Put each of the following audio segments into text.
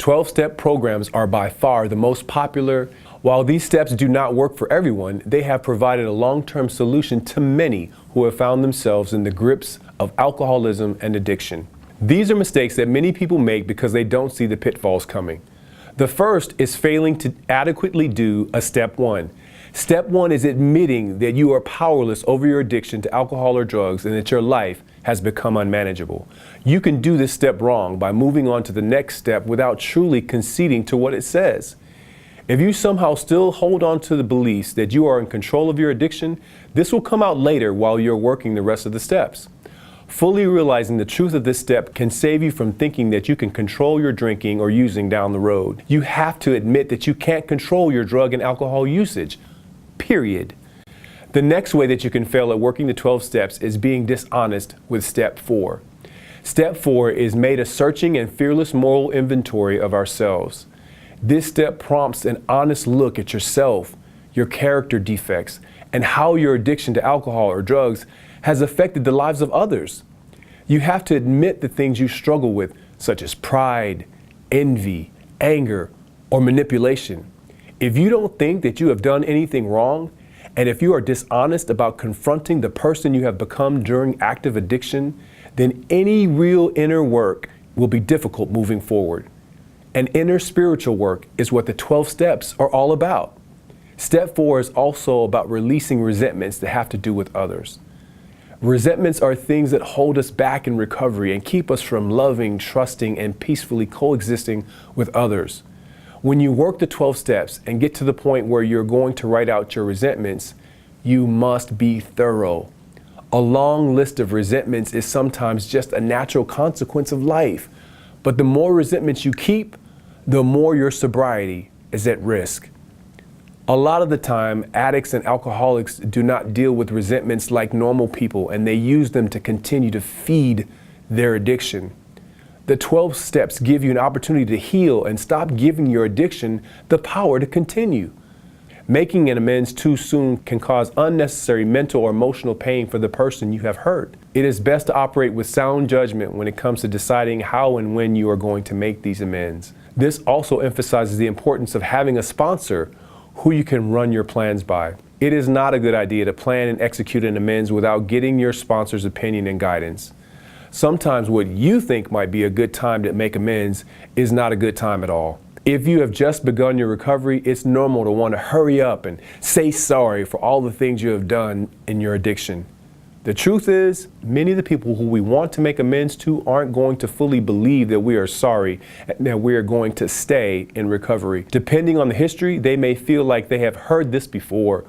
12-step programs are by far the most popular. While these steps do not work for everyone, they have provided a long-term solution to many who have found themselves in the grips of alcoholism and addiction. These are mistakes that many people make because they don't see the pitfalls coming. The first is failing to adequately do a step one. Step one is admitting that you are powerless over your addiction to alcohol or drugs and that your life has become unmanageable. You can do this step wrong by moving on to the next step without truly conceding to what it says. If you somehow still hold on to the beliefs that you are in control of your addiction, this will come out later while you're working the rest of the steps. Fully realizing the truth of this step can save you from thinking that you can control your drinking or using down the road. You have to admit that you can't control your drug and alcohol usage, period. The next way that you can fail at working the 12 steps is being dishonest with step 4. Step 4 is made a searching and fearless moral inventory of ourselves. This step prompts an honest look at yourself, your character defects, and how your addiction to alcohol or drugs has affected the lives of others. You have to admit the things you struggle with, such as pride, envy, anger, or manipulation. If you don't think that you have done anything wrong, and if you are dishonest about confronting the person you have become during active addiction, then any real inner work will be difficult moving forward. And inner spiritual work is what the 12 steps are all about. Step 4 is also about releasing resentments that have to do with others. Resentments are things that hold us back in recovery and keep us from loving, trusting, and peacefully coexisting with others. When you work the 12 steps and get to the point where you're going to write out your resentments, you must be thorough. A long list of resentments is sometimes just a natural consequence of life. But the more resentments you keep, the more your sobriety is at risk. A lot of the time, addicts and alcoholics do not deal with resentments like normal people, and they use them to continue to feed their addiction. The 12 steps give you an opportunity to heal and stop giving your addiction the power to continue. Making an amends too soon can cause unnecessary mental or emotional pain for the person you have hurt. It is best to operate with sound judgment when it comes to deciding how and when you are going to make these amends. This also emphasizes the importance of having a sponsor who you can run your plans by. It is not a good idea to plan and execute an amends without getting your sponsor's opinion and guidance. Sometimes what you think might be a good time to make amends is not a good time at all. If you have just begun your recovery, it's normal to want to hurry up and say sorry for all the things you have done in your addiction. The truth is, many of the people who we want to make amends to aren't going to fully believe that we are sorry and that we are going to stay in recovery. Depending on the history, they may feel like they have heard this before,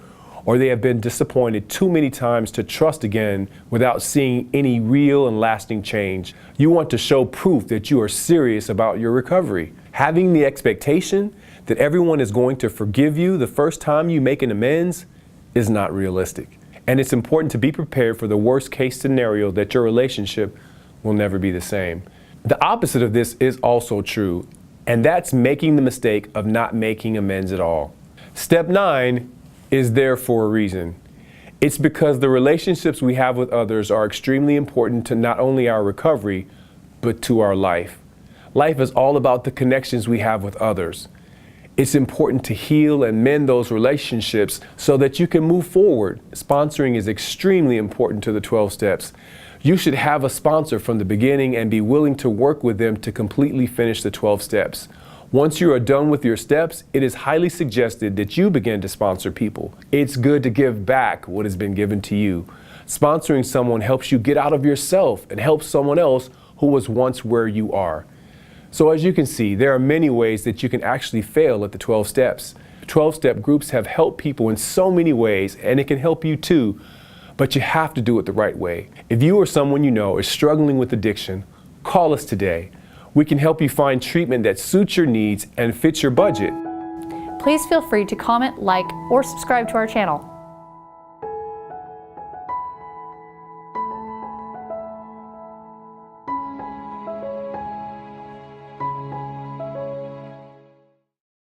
or they have been disappointed too many times to trust again without seeing any real and lasting change. You want to show proof that you are serious about your recovery. Having the expectation that everyone is going to forgive you the first time you make an amends is not realistic. And it's important to be prepared for the worst case scenario that your relationship will never be the same. The opposite of this is also true, and that's making the mistake of not making amends at all. Step 9 is there for a reason. It's because the relationships we have with others are extremely important to not only our recovery, but to our life. Life is all about the connections we have with others. It's important to heal and mend those relationships so that you can move forward. Sponsoring is extremely important to the 12 steps. You should have a sponsor from the beginning and be willing to work with them to completely finish the 12 steps. Once you are done with your steps, it is highly suggested that you begin to sponsor people. It's good to give back what has been given to you. Sponsoring someone helps you get out of yourself and helps someone else who was once where you are. So as you can see, there are many ways that you can actually fail at the 12 steps. 12-step groups have helped people in so many ways, and it can help you too, but you have to do it the right way. If you or someone you know is struggling with addiction, call us today. We can help you find treatment that suits your needs and fits your budget. Please feel free to comment, like, or subscribe to our channel.